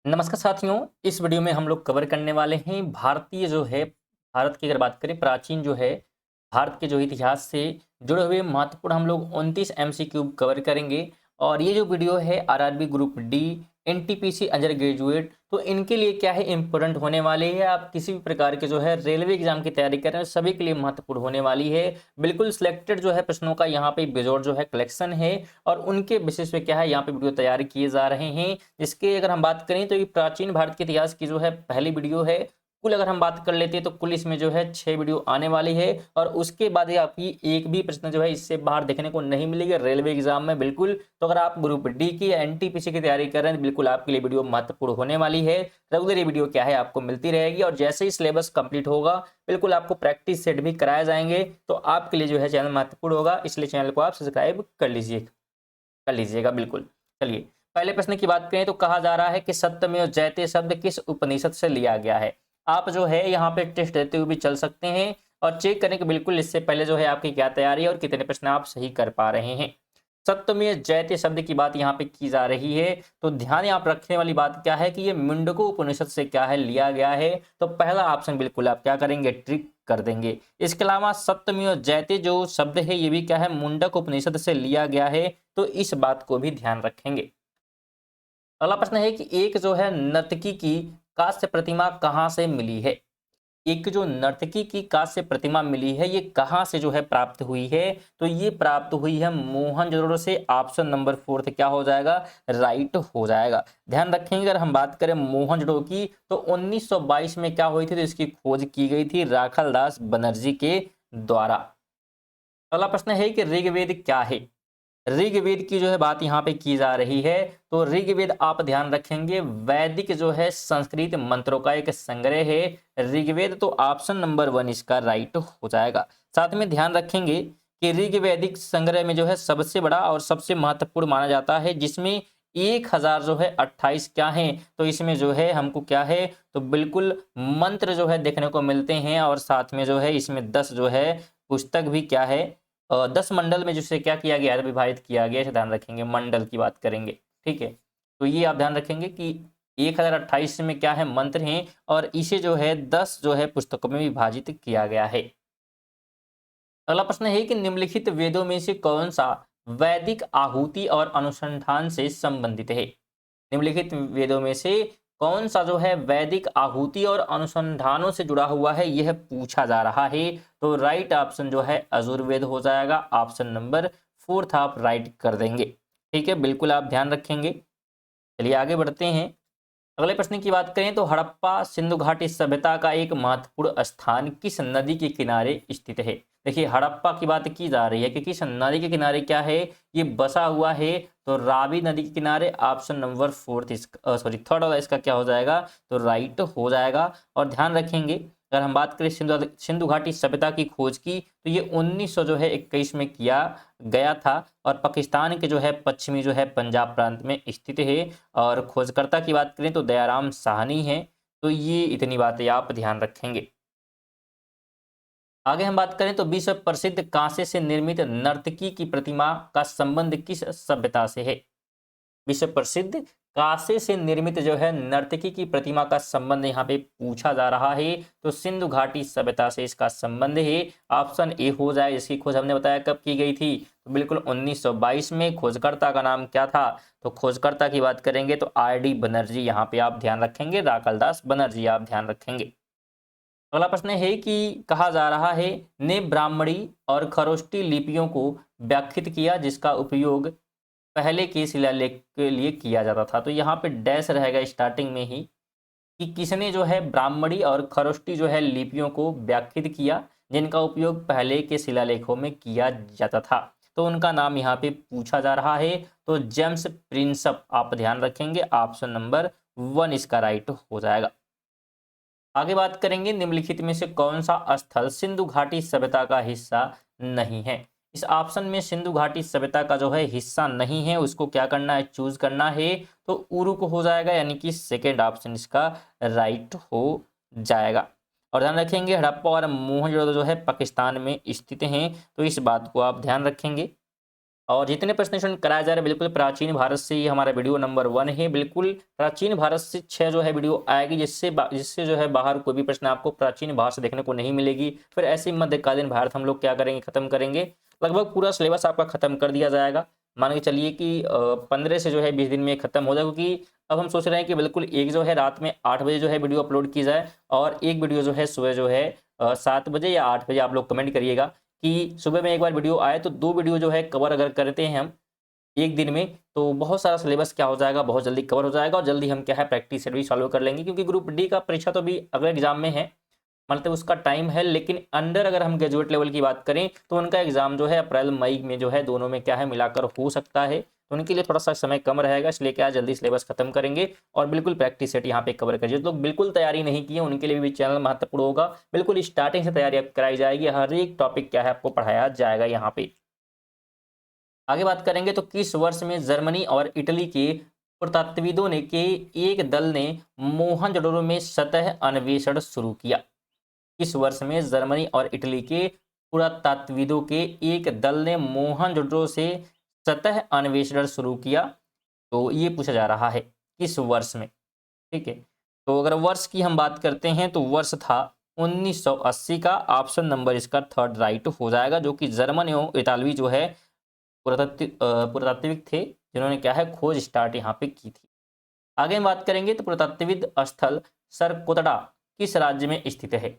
नमस्कार साथियों, इस वीडियो में हम लोग कवर करने वाले हैं भारत की अगर बात करें प्राचीन भारत के इतिहास से जुड़े हुए महत्वपूर्ण हम लोग 29 एमसीक्यू कवर करेंगे। और ये जो वीडियो है RRB group D, NTPC under graduate, तो इनके लिए क्या है इम्पोर्टेंट होने वाली है। आप किसी भी प्रकार के रेलवे एग्जाम की तैयारी कर रहे हैं सभी के लिए महत्वपूर्ण होने वाली है। बिल्कुल सिलेक्टेड प्रश्नों का यहाँ पे बेजोड़ कलेक्शन है और उनके बेसिस पे क्या है यहाँ पे वीडियो तैयार किए जा रहे हैं। इसके अगर हम बात करें तो ये प्राचीन भारत के इतिहास की पहली वीडियो है। कुल अगर हम बात कर लेते हैं तो कुल इसमें 6 वीडियो आने वाली है और उसके बाद ही आपकी एक भी प्रश्न इससे बाहर देखने को नहीं मिलेगा रेलवे एग्जाम में। बिल्कुल, तो अगर आप ग्रुप डी की या एनटीपीसी की तैयारी कर रहे हैं तो बिल्कुल आपके लिए वीडियो महत्वपूर्ण होने वाली है। रेगुलर ये वीडियो क्या है आपको मिलती रहेगी और जैसे ही सिलेबस कंप्लीट होगा बिल्कुल आपको प्रैक्टिस सेट भी कराए जाएंगे। तो आपके लिए चैनल महत्वपूर्ण होगा, इसलिए चैनल को आप सब्सक्राइब कर लीजिएगा बिल्कुल। चलिए पहले प्रश्न की बात करें तो कहा जा रहा है कि सत्यमेव जयते शब्द किस उपनिषद से लिया गया है। आप यहाँ पे टेस्ट देते हुए भी चल सकते हैं और चेक करें कि बिल्कुल इससे पहले आपकी क्या तैयारी है और कितने प्रश्न आप सही कर पा रहे हैं। सत्यमेव जयते शब्द की बात यहाँ पे की जा रही है, तो ध्यान यहाँ पर रखने वाली बात क्या है कि ये मुंडको उपनिषद से क्या है लिया गया है। तो पहला ऑप्शन बिल्कुल आप क्या करेंगे ट्रिक कर देंगे। इसके अलावा सत्यमेव जयते जो शब्द है ये भी क्या है मुंडक उपनिषद से लिया गया है, तो इस बात को भी ध्यान रखेंगे। अगला प्रश्न है कि एक नर्तकी की कांस्य प्रतिमा कहाँ से मिली है। एक जो नर्तकी की कांस्य प्रतिमा मिली है ये कहाँ से प्राप्त हुई है, तो ये प्राप्त हुई है मोहनजोदड़ो से। ऑप्शन नंबर 4 क्या हो जाएगा, राइट हो जाएगा। ध्यान रखेंगे अगर हम बात करें मोहनजोदड़ो की तो 1922 में क्या हुई थी, तो इसकी खोज की गई थी राखालदास बनर्जी के द्वारा। अगला प्रश्न है कि ऋग्वेद क्या है। ऋग्वेद की बात यहाँ पे की जा रही है, तो ऋग्वेद आप ध्यान रखेंगे वैदिक संस्कृत मंत्रों का एक संग्रह है ऋग्वेद। तो ऑप्शन नंबर 1 इसका राइट हो जाएगा। साथ में ध्यान रखेंगे कि ऋग्वैदिक संग्रह में सबसे बड़ा और सबसे महत्वपूर्ण माना जाता है, जिसमें 1000 28 क्या है, तो इसमें हमको क्या है, तो बिल्कुल मंत्र देखने को मिलते हैं और साथ में इसमें 10 पुस्तक भी क्या है 10 मंडल में जिसे क्या किया गया है, विभाजित किया गया है। ध्यान रखेंगे मंडल की बात करेंगे, ठीक है। तो ये आप ध्यान रखेंगे कि 1028 में क्या है मंत्र हैं और इसे 10 पुस्तकों में विभाजित किया गया है। अगला प्रश्न है कि निम्नलिखित वेदों में से कौन सा वैदिक आहुति और अनुसंधान से संबंधित है। निम्नलिखित वेदों में से कौन सा वैदिक आहुति और अनुसंधानों से जुड़ा हुआ है, यह पूछा जा रहा है। तो राइट ऑप्शन अजुर्वेद हो जाएगा। ऑप्शन नंबर 4 आप राइट कर देंगे, ठीक है। बिल्कुल आप ध्यान रखेंगे। चलिए आगे बढ़ते हैं। अगले प्रश्न की बात करें तो हड़प्पा सिंधु घाटी सभ्यता का एक महत्वपूर्ण स्थान किस नदी के किनारे स्थित है। देखिए हड़प्पा की बात की जा रही है कि किस नदी के किनारे क्या है ये बसा हुआ है, तो रावी नदी के किनारे। ऑप्शन नंबर 4 इसका थर्ड वाला इसका क्या हो जाएगा, तो राइट हो जाएगा। और ध्यान रखेंगे अगर हम बात करें सिंधु घाटी सभ्यता की खोज की तो ये 1921 में किया गया था और पाकिस्तान के पश्चिमी पंजाब प्रांत में स्थित है। और खोजकर्ता की बात करें तो दयाराम साहनी है। तो ये इतनी बातें आप ध्यान रखेंगे। आगे हम बात करें तो विश्व प्रसिद्ध कांसे से निर्मित नर्तकी की प्रतिमा का संबंध किस सभ्यता से है। विश्व प्रसिद्ध कांसे से निर्मित नर्तकी की प्रतिमा का संबंध यहाँ पे पूछा जा रहा है, तो सिंधु घाटी सभ्यता से इसका संबंध है। ऑप्शन ए हो जाए। इसकी खोज हमने बताया कब की गई थी, तो बिल्कुल 1922 में। खोजकर्ता का नाम क्या था, तो खोजकर्ता की बात करेंगे तो आर.डी. बनर्जी यहाँ पे आप ध्यान रखेंगे, राखालदास बनर्जी आप ध्यान रखेंगे। अगला प्रश्न है कि कहा जा रहा है ने ब्राह्मणी और खरोष्टी लिपियों को व्याख्यात किया जिसका उपयोग पहले के शिलालेख के लिए किया जाता था। तो यहाँ पे डैश रहेगा स्टार्टिंग में ही कि किसने ब्राह्मणी और खरोष्टी लिपियों को व्याख्यात किया जिनका उपयोग पहले के शिलालेखों में किया जाता था। तो उनका नाम यहाँ पे पूछा जा रहा है, तो जेम्स प्रिंसप आप ध्यान रखेंगे। ऑप्शन नंबर 1 इसका राइट हो जाएगा। आगे बात करेंगे निम्नलिखित में से कौन सा स्थल सिंधु घाटी सभ्यता का हिस्सा नहीं है। इस ऑप्शन में सिंधु घाटी सभ्यता का हिस्सा नहीं है, उसको क्या करना है, चूज करना है। तो उरुक हो जाएगा, यानी कि सेकेंड ऑप्शन इसका राइट हो जाएगा। और ध्यान रखेंगे हड़प्पा और मोहनजोदड़ो पाकिस्तान में स्थित हैं, तो इस बात को आप ध्यान रखेंगे। और जितने प्रश्न कराया जा रहे हैं बिल्कुल प्राचीन भारत से, ये हमारा वीडियो नंबर 1 है। बिल्कुल प्राचीन भारत से 6 जो है वीडियो आएगी, जिससे जो है बाहर कोई भी प्रश्न आपको प्राचीन भारत से देखने को नहीं मिलेगी। फिर ऐसे ही मध्यकालीन भारत हम लोग क्या करेंगे, खत्म करेंगे। लगभग पूरा सिलेबस आपका खत्म कर दिया जाएगा। मान के चलिए कि 15 से जो है 20 दिन में खत्म हो जाएगा, क्योंकि अब हम सोच रहे हैं कि बिल्कुल एक जो है रात में 8 बजे जो है वीडियो अपलोड की जाए, और एक वीडियो जो है सुबह जो है 7 बजे या 8 बजे। आप लोग कमेंट करिएगा कि सुबह में एक बार वीडियो आए तो 2 वीडियो जो है कवर अगर करते हैं हम एक दिन में, तो बहुत सारा सिलेबस क्या हो जाएगा, बहुत जल्दी कवर हो जाएगा, और जल्दी हम क्या है प्रैक्टिस सेट भी सॉल्व कर लेंगे। क्योंकि ग्रुप डी का परीक्षा तो भी अगले एग्जाम में है, मतलब उसका टाइम है। लेकिन अंडर अगर हम ग्रेजुएट लेवल की बात करें तो उनका एग्जाम जो है अप्रैल मई में जो है दोनों में क्या है मिलाकर हो सकता है। तो उनके लिए थोड़ा सा समय कम रहेगा, इसलिए क्या जल्दी सिलेबस खत्म करेंगे और बिल्कुल प्रैक्टिस सेट यहाँ पे कवर करिए। तो बिल्कुल तैयारी नहीं की है उनके लिए भी चैनल महत्वपूर्ण होगा। बिल्कुल स्टार्टिंग से तैयारी आप कराई जाएगी, हर एक टॉपिक क्या है आपको पढ़ाया जाएगा यहाँ पे। आगे बात करेंगे तो किस वर्ष में जर्मनी और इटली के पुरातत्वविदों ने के एक दल ने मोहनजोदड़ो में सतह अन्वेषण शुरू किया। इस वर्ष में जर्मनी और इटली के पुरातत्वविदों के एक दल ने मोहनजोदड़ो से सतह अन्वेषण शुरू किया। तो ये पूछा जा रहा है किस वर्ष में, ठीक है। तो अगर वर्ष की हम बात करते हैं तो वर्ष था 1980 का। ऑप्शन नंबर इसका थर्ड राइट हो जाएगा, जो कि जर्मन एवं इतालवी जो है पुरातात्विक थे, जिन्होंने क्या है खोज स्टार्ट यहाँ पे की थी। आगे हम बात करेंगे तो पुरातात्विक स्थल सरकोतड़ा किस राज्य में स्थित है।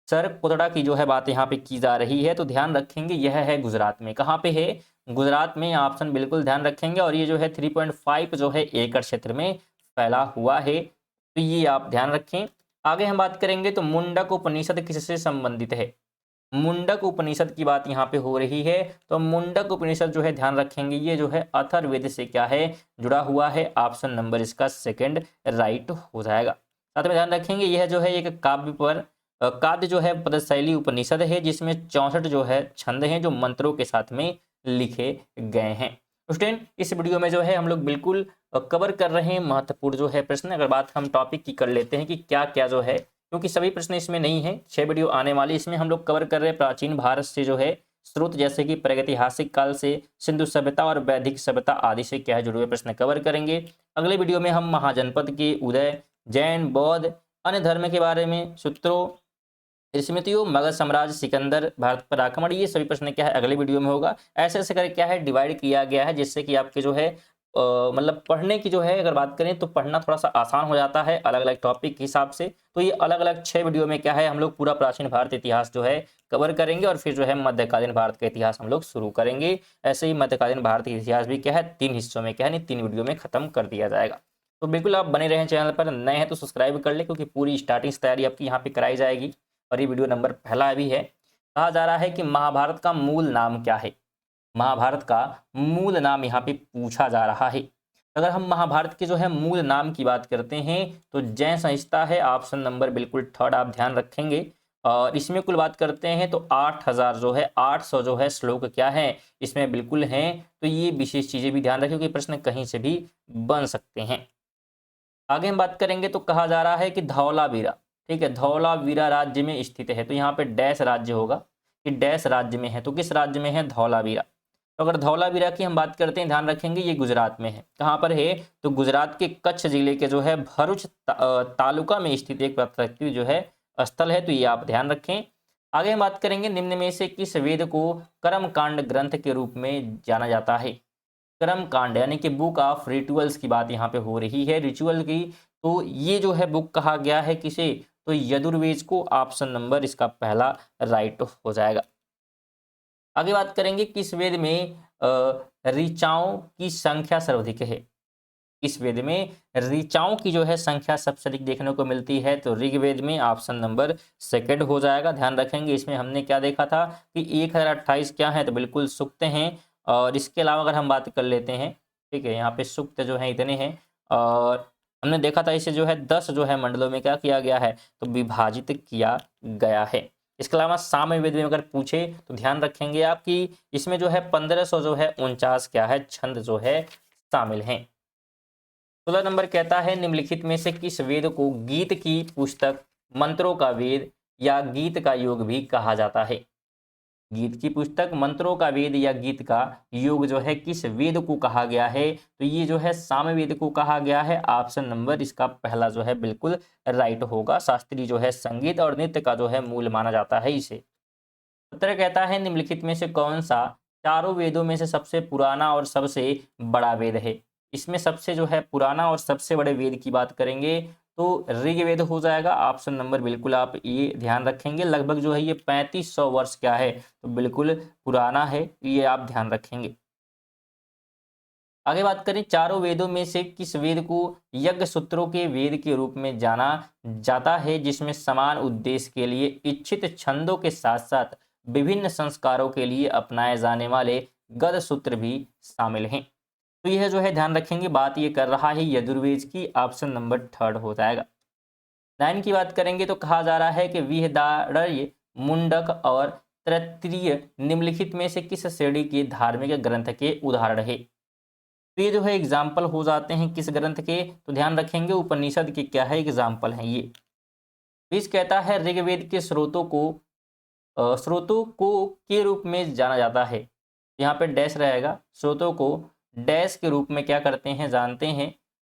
सरकोतड़ा की जो है बात यहाँ पे की जा रही है, तो ध्यान रखेंगे यह है गुजरात में। कहाँ पे है, गुजरात में। ऑप्शन बिल्कुल ध्यान रखेंगे, और ये जो है 3.5 जो है एकड़ क्षेत्र में फैला हुआ है, तो ये आप ध्यान रखें। आगे हम बात करेंगे तो मुंडक उपनिषद किससे संबंधित है। मुंडक उपनिषद की बात यहाँ पे हो रही है, तो मुंडक उपनिषद जो है ध्यान रखेंगे ये जो है अथर्ववेद से क्या है जुड़ा हुआ है। ऑप्शन नंबर इसका सेकंड राइट हो जाएगा। साथ में ध्यान रखेंगे यह जो है एक काव्य जो है पदशैली उपनिषद है, जिसमें 64 जो है छंद हैं जो मंत्रों के साथ में लिखे गए हैं। स्टूडेंट इस वीडियो में जो है हम लोग बिल्कुल कवर कर रहे हैं महत्वपूर्ण जो है प्रश्न। अगर बात हम टॉपिक की कर लेते हैं कि क्या क्या जो है, क्योंकि सभी प्रश्न इसमें नहीं है, 6 वीडियो आने वाली, इसमें हम लोग कवर कर रहे हैं प्राचीन भारत से जो है स्रोत, जैसे कि प्रागैतिहासिक काल से सिंधु सभ्यता और वैदिक सभ्यता आदि से क्या है जुड़े हुए प्रश्न कवर करेंगे। अगले वीडियो में हम महाजनपद के उदय, जैन, बौद्ध, अन्य धर्म के बारे में, सूत्रों, स्मृतियों, मगध साम्राज्य, सिकंदर, भारत पर आक्रमण, ये सभी प्रश्न क्या है अगले वीडियो में होगा। ऐसे ऐसे करके क्या है डिवाइड किया गया है, जिससे कि आपके जो है मतलब पढ़ने की जो है अगर बात करें तो पढ़ना थोड़ा सा आसान हो जाता है अलग अलग टॉपिक के हिसाब से। तो ये अलग अलग 6 वीडियो में क्या है हम लोग पूरा प्राचीन भारत इतिहास जो है कवर करेंगे, और फिर जो है मध्यकालीन भारत का इतिहास हम लोग शुरू करेंगे। ऐसे ही मध्यकालीन भारत का इतिहास भी क्या है 3 हिस्सों में क्या है 3 वीडियो में खत्म कर दिया जाएगा। तो बिल्कुल आप बने रहें चैनल पर, नए हैं तो सब्सक्राइब कर ले, क्योंकि पूरी स्टार्टिंग से तैयारी आपकी यहाँ पे कराई जाएगी। और ये वीडियो नंबर पहला भी है। कहा जा रहा है कि महाभारत का मूल नाम क्या है। महाभारत का मूल नाम यहाँ पे पूछा जा रहा है। अगर हम महाभारत के जो है मूल नाम की बात करते हैं तो जय संहिता है। ऑप्शन नंबर बिल्कुल थर्ड आप ध्यान रखेंगे। और इसमें कुल बात करते हैं तो 8000 जो है 800 जो है श्लोक क्या है इसमें बिल्कुल हैं। तो ये विशेष चीजें भी ध्यान रखें, क्योंकि प्रश्न कहीं से भी बन सकते हैं। आगे हम बात करेंगे तो कहा जा रहा है कि धौलावीरा, ठीक है, धौलावीरा राज्य में स्थित है। तो यहाँ पे डैश राज्य होगा कि डैश राज्य में है, तो किस राज्य में है धौलावीरा। तो अगर धौलावीरा की हम बात करते हैं ध्यान रखेंगे ये गुजरात में है। कहाँ पर है, तो गुजरात के कच्छ जिले के जो है भरूच तालुका में स्थित एक प्राकृतिक जो है स्थल है, तो ये आप ध्यान रखें। आगे हम बात करेंगे निम्न में से किस वेद को कर्मकांड ग्रंथ के रूप में जाना जाता है। कर्म कांड यानी कि बुक ऑफ रिचुअल्स की बात यहाँ पे हो रही है, रिचुअल की। तो ये जो है बुक कहा गया है किसे, तो यजुर्वेद को। ऑप्शन नंबर इसका पहला राइट हो जाएगा। आगे बात करेंगे किस वेद में ऋचाओं की संख्या सर्वाधिक है। इस वेद में ऋचाओं की जो है संख्या सबसे अधिक देखने को मिलती है, तो ऋग्वेद में। ऑप्शन नंबर सेकंड हो जाएगा। ध्यान रखेंगे इसमें हमने क्या देखा था कि 1028 क्या है, तो बिल्कुल सूक्त हैं। और इसके अलावा अगर हम बात कर लेते हैं, ठीक है, यहाँ पे सूक्त जो है इतने हैं। और हमने देखा था इसे जो है 10 जो है मंडलों में क्या किया गया है, तो विभाजित किया गया है। इसके अलावा सामवेद में अगर पूछे तो ध्यान रखेंगे आप कि इसमें जो है 1500 जो है 49 क्या है छंद जो है शामिल हैं। 16 नंबर कहता है निम्नलिखित में से किस वेद को गीत की पुस्तक, मंत्रों का वेद या गीत का योग भी कहा जाता है। गीत की पुस्तक, मंत्रों का वेद या गीत का योग जो है किस वेद को कहा गया है? तो ये जो है सामवेद को कहा गया है। ऑप्शन नंबर इसका पहला जो है बिल्कुल राइट होगा। शास्त्रीय जो है संगीत और नृत्य का जो है मूल माना जाता है इसे। उत्तर कहता है निम्नलिखित में से कौन सा चारों वेदों में से सबसे पुराना और सबसे बड़ा वेद है? इसमें सबसे जो है पुराना और सबसे बड़े वेद की बात करेंगे तो ऋग्वेद हो जाएगा। ऑप्शन नंबर बिल्कुल आप ये ध्यान रखेंगे। लगभग जो है ये 3500 वर्ष क्या है तो बिल्कुल पुराना है, ये आप ध्यान रखेंगे। आगे बात करें, चारों वेदों में से किस वेद को यज्ञ सूत्रों के वेद के रूप में जाना जाता है, जिसमें समान उद्देश्य के लिए इच्छित छंदों के साथ साथ विभिन्न संस्कारों के लिए अपनाए जाने वाले गद सूत्र भी शामिल हैं? तो यह जो है ध्यान रखेंगे, बात ये कर रहा है यजुर्वेद की। ऑप्शन नंबर थर्ड हो जाएगा। 9 की बात करेंगे तो कहा जा रहा है कि विहदारण्य, मुंडक और तैत्तिरीय निम्नलिखित में से किस श्रेणी के धार्मिक ग्रंथ के उदाहरण है? तो ये जो है एग्जाम्पल हो जाते हैं किस ग्रंथ के? तो ध्यान रखेंगे उपनिषद के क्या है एग्जाम्पल हैं ये। बीस कहता है ऋग्वेद के स्रोतों को के रूप में जाना जाता है। यहाँ पे डैश रहेगा। स्रोतों को डैश के रूप में क्या करते हैं जानते हैं?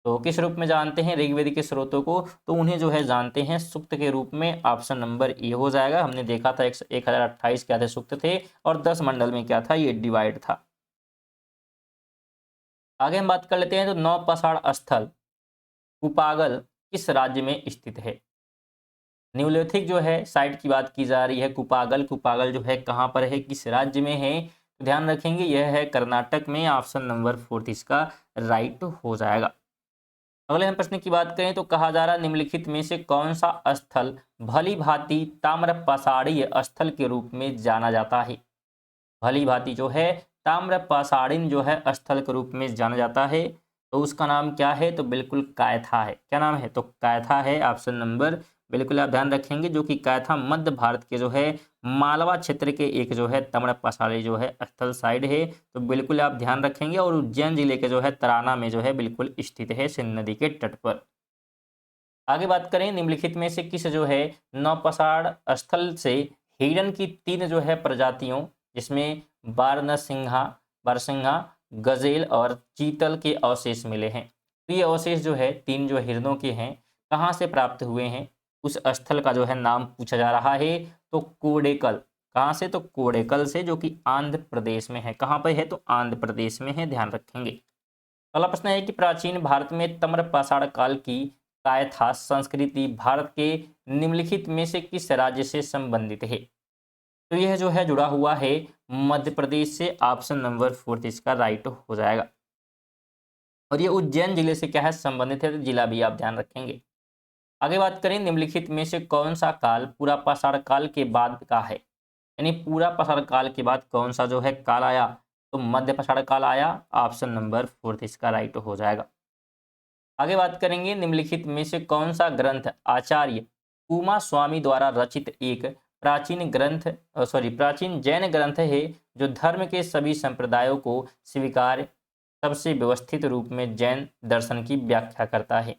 तो किस रूप में जानते हैं ऋग्वेद के स्रोतों को? तो उन्हें जो है जानते हैं सूक्त के रूप में। ऑप्शन नंबर ए हो जाएगा। हमने देखा था 1028 क्या थे सूक्त थे और 10 मंडल में क्या था ये डिवाइड था। आगे हम बात कर लेते हैं तो नौपाषाण स्थल कुपागल किस राज्य में स्थित है? न्यूलिथिक जो है साइट की बात की जा रही है। कुपागल जो है कहाँ पर है, किस राज्य में है? तो ध्यान रखेंगे यह है कर्नाटक में। ऑप्शन नंबर फोर्थ इसका राइट हो जाएगा। अगले हम प्रश्न की बात करें तो कहा जा रहा निम्नलिखित में से कौन सा स्थल भली भांति ताम्रपाषाणीय स्थल के रूप में जाना जाता है? भली भांति जो है ताम्रपाषाणीन जो है स्थल के रूप में जाना जाता है। तो उसका नाम क्या है? तो बिल्कुल कायथा है। क्या नाम है? तो कायथा है। ऑप्शन नंबर बिल्कुल आप ध्यान रखेंगे, जो कि कायथा मध्य भारत के जो है मालवा क्षेत्र के एक जो है ताम्रपाषाणी जो है स्थल साइड है। तो बिल्कुल आप ध्यान रखेंगे। और उज्जैन जिले के जो है तराना में जो है बिल्कुल स्थित है, सिंध नदी के तट पर। आगे बात करें निम्नलिखित में से किस जो है नौपाषाण स्थल से हिरण की 3 जो है प्रजातियों, जिसमें बारहसिंघा, गजेल और चीतल के अवशेष मिले हैं? तो ये अवशेष जो है 3 जो हिरणों के हैं कहाँ से प्राप्त हुए हैं, उस स्थल का जो है नाम पूछा जा रहा है। तो कोडेकल। कहाँ से? तो कोडेकल से, जो कि आंध्र प्रदेश में है। कहाँ पर है? तो आंध्र प्रदेश में है, ध्यान रखेंगे। अगला प्रश्न है कि प्राचीन भारत में ताम्रपाषाण काल की कायथा संस्कृति भारत के निम्नलिखित में से किस राज्य से संबंधित है? तो यह जो है जुड़ा हुआ है मध्य प्रदेश से। ऑप्शन नंबर फोर्थ इसका राइट हो जाएगा। और ये उज्जैन जिले से क्या है संबंधित है, तो जिला भी आप ध्यान रखेंगे। आगे बात करें निम्नलिखित में से कौन सा काल पूरा पाषाण काल के बाद का है? यानी पूरा पाषाण काल के बाद कौन सा जो है काल आया? तो मध्य पाषाण काल आया। ऑप्शन नंबर फोर्थ इसका राइट हो जाएगा। आगे बात करेंगे निम्नलिखित में से कौन सा ग्रंथ आचार्य उमा स्वामी द्वारा रचित एक प्राचीन जैन ग्रंथ है, जो धर्म के सभी संप्रदायों को स्वीकार सबसे व्यवस्थित रूप में जैन दर्शन की व्याख्या करता है?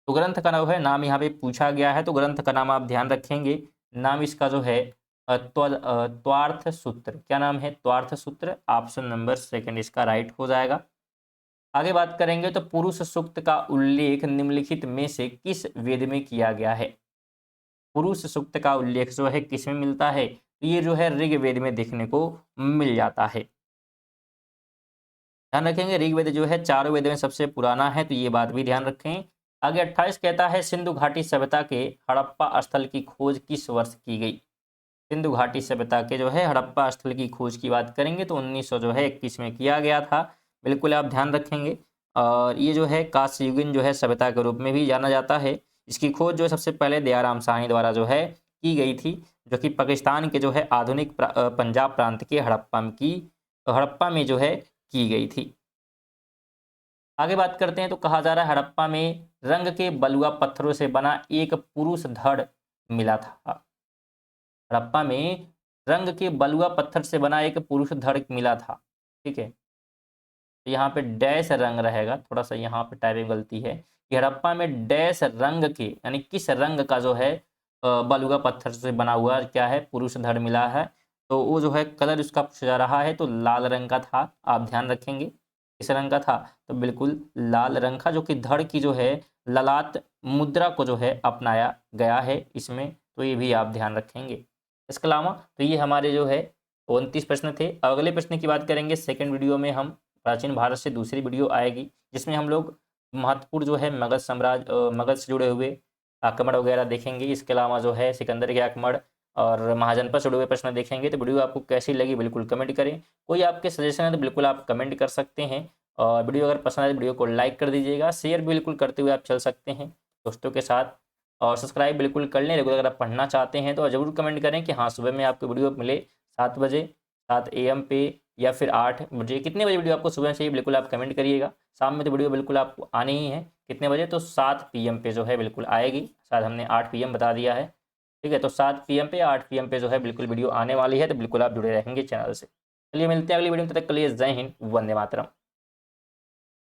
तो ग्रंथ का नाम है, नाम यहाँ पे पूछा गया है, तो ग्रंथ का नाम आप ध्यान रखेंगे। नाम इसका जो है त्वार्थ सूत्र। क्या नाम है? त्वार्थ सूत्र। ऑप्शन नंबर सेकंड इसका राइट हो जाएगा। आगे बात करेंगे तो पुरुष सूक्त का उल्लेख निम्नलिखित में से किस वेद में किया गया है? पुरुष सूक्त का उल्लेख जो है किस में मिलता है? तो ये जो है ऋग्वेद में देखने को मिल जाता है। ध्यान रखेंगे ऋग्वेद जो है चारों वेद में सबसे पुराना है, तो ये बात भी ध्यान रखें। आगे 28 कहता है सिंधु घाटी सभ्यता के हड़प्पा स्थल की खोज किस वर्ष की गई? सिंधु घाटी सभ्यता के जो है हड़प्पा स्थल की खोज की बात करेंगे तो 1900 जो है 21 में किया गया था। बिल्कुल आप ध्यान रखेंगे। और ये जो है कांस्ययुगीन जो है सभ्यता के रूप में भी जाना जाता है। इसकी खोज जो है सबसे पहले दयाराम साहनी द्वारा जो है की गई थी, जो कि पाकिस्तान के जो है आधुनिक पंजाब प्रांत के हड़प्पा में जो है की गई थी। आगे बात करते हैं तो कहा जा रहा है हड़प्पा में रंग के बलुआ पत्थरों से बना एक पुरुष धड़ मिला था। हड़प्पा में रंग के बलुआ पत्थर से बना एक पुरुष धड़ मिला था। ठीक है, तो यहाँ पे डैश रंग रहेगा। थोड़ा सा यहाँ पे टाइपिंग गलती है कि हड़प्पा में डैश रंग के, यानी किस रंग का जो है बालूका पत्थर से बना हुआ क्या है, पुरुष धड़ मिला है। तो वो जो है कलर उसका पूछा जा रहा है, तो लाल रंग का था, आप ध्यान रखेंगे। किस रंग का था, तो बिल्कुल लाल रंग का, जो कि धड़ की जो है ललाट मुद्रा को जो है अपनाया गया है इसमें, तो ये भी आप ध्यान रखेंगे। इसके अलावा तो ये हमारे जो है 29 प्रश्न थे। अगले प्रश्न की बात करेंगे सेकंड वीडियो में हम, प्राचीन भारत से दूसरी वीडियो आएगी जिसमें हम लोग महत्वपूर्ण जो है मगध साम्राज्य, मगध से जुड़े हुए आक्रमण वगैरह देखेंगे। इसके अलावा जो है सिकंदर के आक्रमण और महाजनपद से जुड़े हुए प्रश्न देखेंगे। तो वीडियो आपको कैसी लगी बिल्कुल कमेंट करें। कोई आपके सजेशन है तो बिल्कुल आप कमेंट कर सकते हैं। और वीडियो अगर पसंद आए तो वीडियो को लाइक कर दीजिएगा, शेयर बिल्कुल करते हुए आप चल सकते हैं दोस्तों के साथ। और सब्सक्राइब बिल्कुल कर लें। रेगुलर अगर आप पढ़ना चाहते हैं तो ज़रूर कमेंट करें कि हाँ सुबह में आपको वीडियो मिले 7 बजे, 7 AM पे, या फिर 8 बजे, कितने बजे वीडियो आपको सुबह चाहिए बिल्कुल आप कमेंट करिएगा। शाम में तो वीडियो बिल्कुल आपको आनी ही है, कितने बजे, तो 7 PM पे जो है बिल्कुल आएगी। शायद हमने 8 PM बता दिया है, ठीक है। तो 7 PM पे या 8 PM पे जो है बिल्कुल वीडियो आने वाली है, तो बिल्कुल आप जुड़े रहेंगे चैनल से। चलिए मिलते हैं अगली वीडियो में, तब तक के लिए जय हिंद, वंदे मातरम।